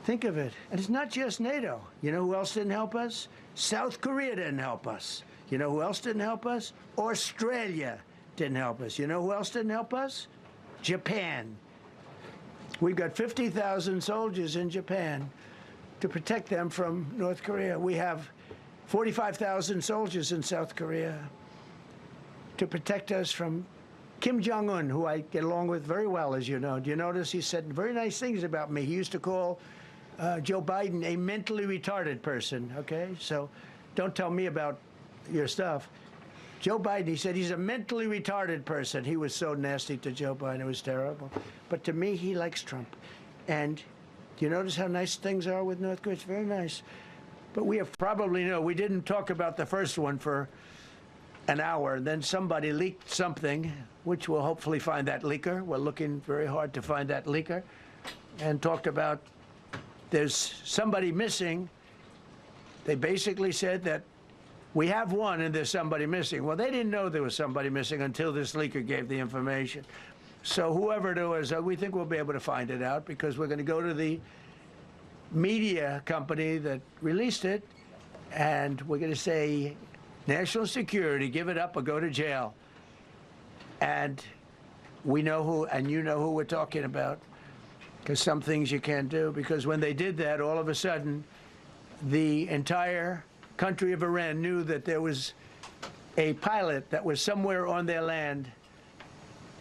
Think of it. And it's not just NATO. You know who else didn't help us? South Korea didn't help us. You know who else didn't help us? Australia didn't help us. You know who else didn't help us? Japan. We've got 50,000 soldiers in Japan to protect them from North Korea. We have 45,000 soldiers in South Korea to protect us from Kim Jong-un, who I get along with very well, as you know. Do you notice he said very nice things about me? He used to call Joe Biden a mentally retarded person, okay? So don't tell me about your stuff. Joe Biden, he said he's a mentally retarded person. He was so nasty to Joe Biden. It was terrible. But to me, he likes Trump. And do you notice how nice things are with North Korea? It's very nice. But we have probably know, we didn't talk about the first one for an hour. Then somebody leaked something, which we'll hopefully find that leaker. We're looking very hard to find that leaker. And talked about there's somebody missing. They basically said that we have one and there's somebody missing. Well, they didn't know there was somebody missing until this leaker gave the information. So whoever it was, we think we'll be able to find it out because we're going to go to the media company that released it and we're going to say, national security, give it up or go to jail. And we know who, and you know who we're talking about, because some things you can't do. Because when they did that, all of a sudden, the entire country of Iran knew that there was a pilot that was somewhere on their land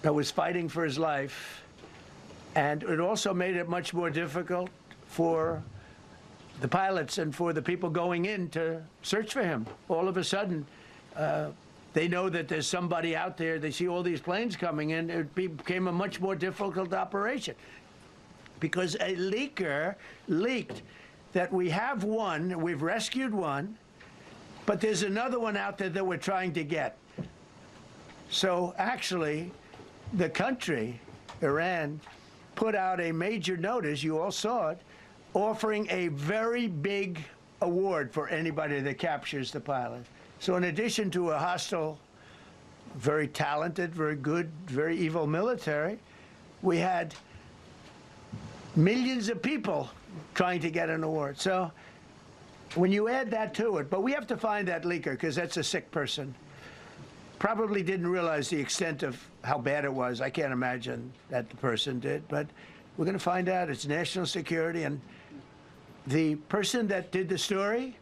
that was fighting for his life. And it also made it much more difficult for the pilots and for the people going in to search for him. All of a sudden, they know that there's somebody out there. They see all these planes coming in. It became a much more difficult operation because a leaker leaked that we have one, we've rescued one, but there's another one out there that we're trying to get. So actually, the country, Iran, put out a major notice, you all saw it, offering a very big award for anybody that captures the pilot. So in addition to a hostile, very talented, very good, very evil military, we had millions of people trying to get an award. So when you add that to it, but we have to find that leaker because that's a sick person. Probably didn't realize the extent of how bad it was. I can't imagine that the person did, but we're going to find out. It's national security, and the person that did the story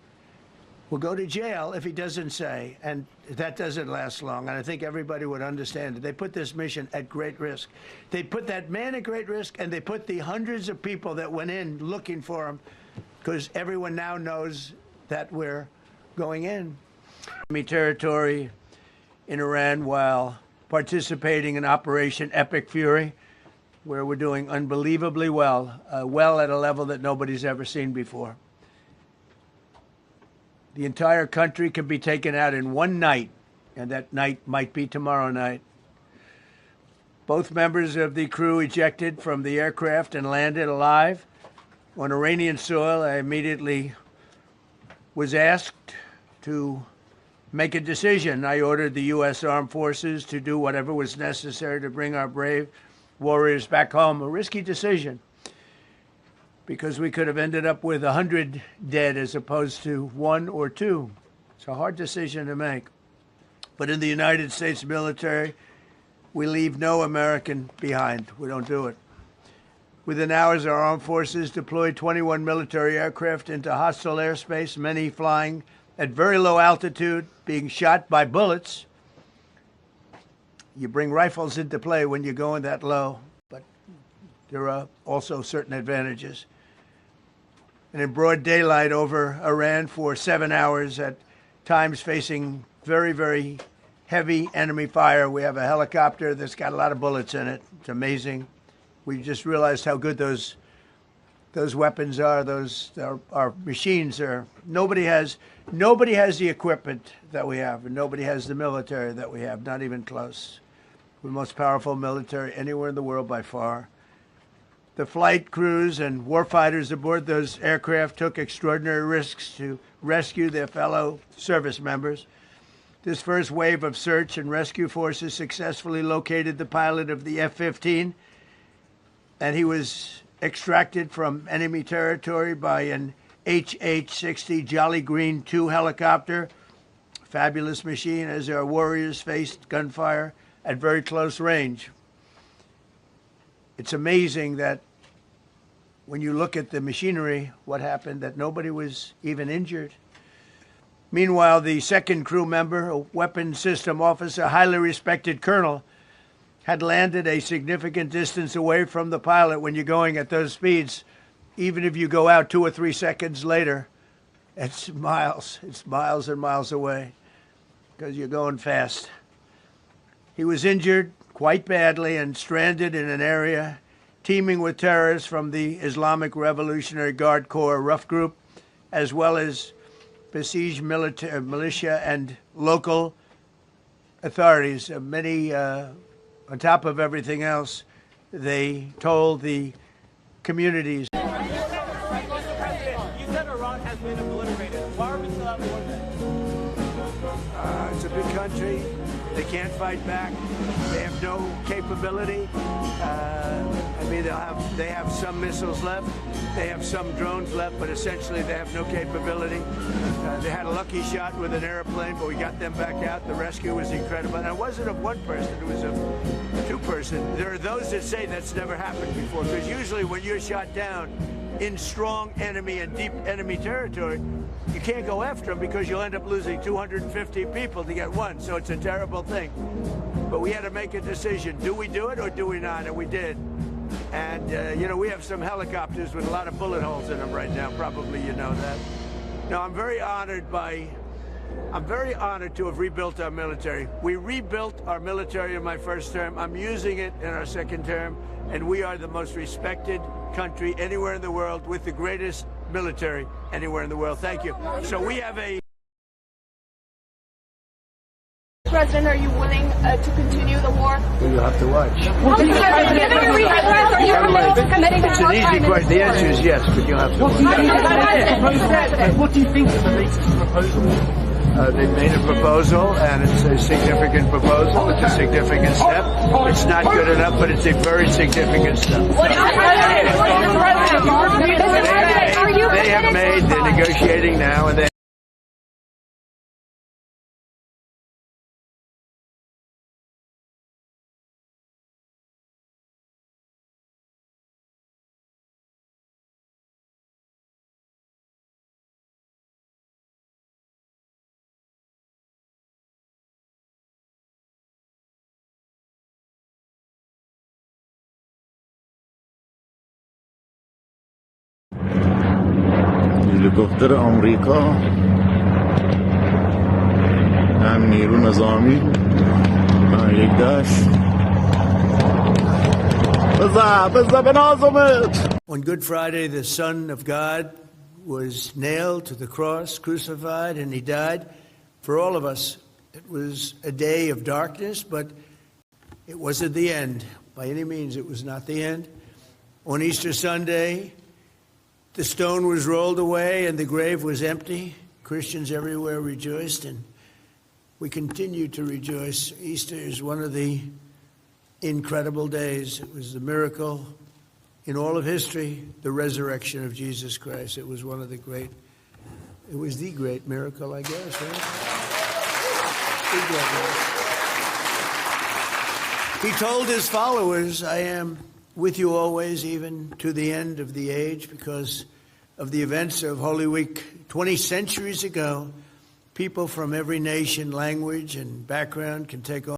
will go to jail if he doesn't say, and that doesn't last long, and I think everybody would understand it. They put this mission at great risk. They put that man at great risk, and they put the hundreds of people that went in looking for him, because everyone now knows that we're going in. Enemy territory in Iran while participating in Operation Epic Fury, where we're doing unbelievably well, well at a level that nobody's ever seen before. The entire country can be taken out in one night, and that night might be tomorrow night. Both members of the crew ejected from the aircraft and landed alive on Iranian soil. I immediately was asked to make a decision. I ordered the U.S. Armed Forces to do whatever was necessary to bring our brave warriors back home. A risky decision, because we could have ended up with 100 dead as opposed to 1 or 2. It's a hard decision to make. But in the United States military, we leave no American behind. We don't do it. Within hours, our armed forces deployed 21 military aircraft into hostile airspace, many flying at very low altitude, being shot by bullets. You bring rifles into play when you're going that low, but there are also certain advantages. And in broad daylight over Iran for 7 hours, at times facing very, very heavy enemy fire. We have a helicopter that's got a lot of bullets in it. It's amazing. We just realized how good those weapons are. Those our machines are. Nobody has the equipment that we have, and nobody has the military that we have. Not even close. We're the most powerful military anywhere in the world by far. The flight crews and warfighters aboard those aircraft took extraordinary risks to rescue their fellow service members. This first wave of search and rescue forces successfully located the pilot of the F-15, and he was extracted from enemy territory by an HH-60 Jolly Green II helicopter. Fabulous machine as our warriors faced gunfire at very close range. It's amazing that when you look at the machinery, what happened, that nobody was even injured. Meanwhile, the second crew member, a weapons system officer, highly respected colonel, had landed a significant distance away from the pilot. When you're going at those speeds, even if you go out 2 or 3 seconds later, it's miles and miles away because you're going fast. He was injured quite badly and stranded in an area teeming with terrorists from the Islamic Revolutionary Guard Corps rough group, as well as besieged militia and local authorities. Many, on top of everything else, they told the communities. You said Iran has been obliterated. Why are we still at war then? It's a big country. They can't fight back. They have no capability. They have some missiles left. They have some drones left, but essentially they have no capability. They had a lucky shot with an airplane, but we got them back out. The rescue was incredible. And it wasn't of one person, it was of 2 person. There are those that say that's never happened before, because usually when you're shot down in strong enemy and deep enemy territory, you can't go after them because you'll end up losing 250 people to get one. So it's a terrible thing. But we had to make a decision. Do we do it or do we not? And we did. And, we have some helicopters with a lot of bullet holes in them right now. Probably you know that. Now, I'm very honored to have rebuilt our military. We rebuilt our military in my first term. I'm using it in our second term. And we are the most respected country anywhere in the world with the greatest military anywhere in the world. Thank you. So we have a... President, are you willing to continue the war? You have to watch. It's an easy question. The answer is yes, but you'll have to watch. What do you think of the latest proposal? They made a proposal, and it's a significant proposal. It's a significant step. It's not good enough, but it's a very significant step. They have made, they're negotiating now, and they هلیکوپتر آمریکا هم نیرو نظامی هم یک دشت بزا بنازمت. On Good Friday, the Son of God was nailed to the cross, crucified, and he died for all of us. It was a day of darkness, but it wasn't the end. By any means, it was not the end. On Easter Sunday, the stone was rolled away and the grave was empty. Christians everywhere rejoiced, and we continue to rejoice. Easter is one of the incredible days. It was the miracle in all of history, the resurrection of Jesus Christ. It was the great miracle, I guess, right? He told his followers, I am with you always, even to the end of the age, because of the events of Holy Week 20 centuries ago. People from every nation, language, and background can take on